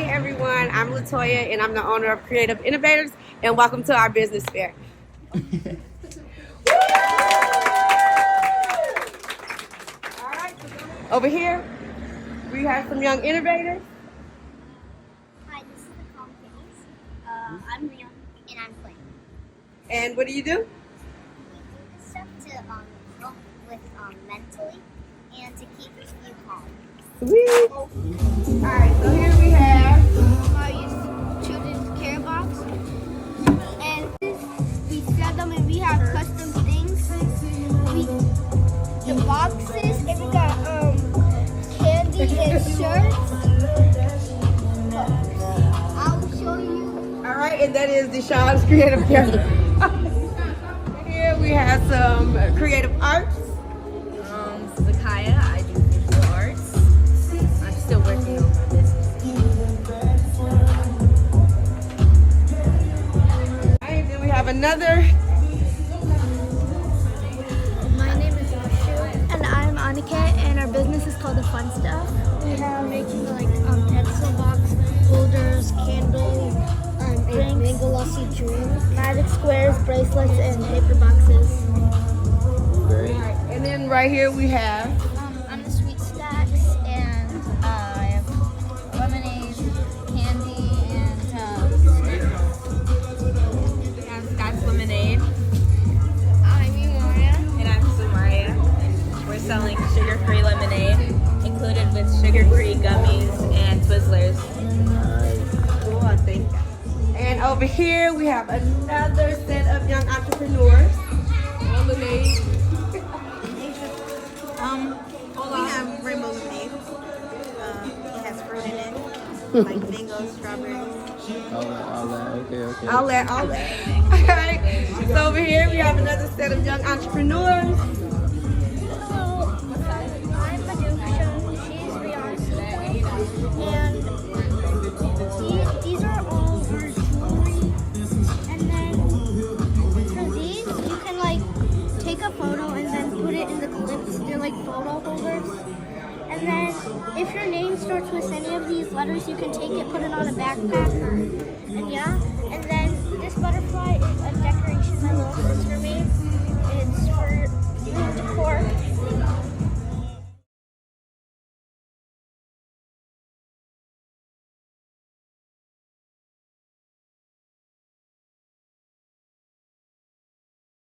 everyone, I'm Latoya and I'm the owner of Creative Innovators, and welcome to our business fair. All right, over here we have some young innovators. Hi, this is the Comcast. I'm Rion and I'm playing. And what do you do? We do this stuff to help with mentally and to keep you calm. Sweet. All right, so here we have Children's care box, and we sell them, and we have custom things. The boxes, and we got candy and shirts. I'll show you. all right, and that is Deshaun's creative character. Here we have some creative arts. Zakaya, I do visual arts. I'm still working on my business. And then we have another. My name is Yoshu, and I'm Annika, and our business is called The Fun Stuff. We are making pencil box holders, candles, drinks, mango lassi drinks, magic squares, bracelets, and paper boxes. And then right here we have. I'm the Sweet Stacks, and I have lemonade, candy, and That's Lemonade, I'm Maria. and I'm Sumaria. We're selling sugar-free lemonade, included with sugar-free gummies and Twizzlers. Cool, I think. And over here we have another set of young entrepreneurs. Lemonade. We have rainbow lemonade. It has fruit in it, like mango, strawberries. Okay. All that. All right. So over here we have another set of young entrepreneurs. So, I'm Madhuksha, she's Rihanna, and these are all our jewelry. And then for these, you can take a photo and then put it in the clips. They're like photo holders. And then if your name starts with any of these letters, you can take it, put it on a backpack. And and then this butterfly is a decoration my little sister made. It's for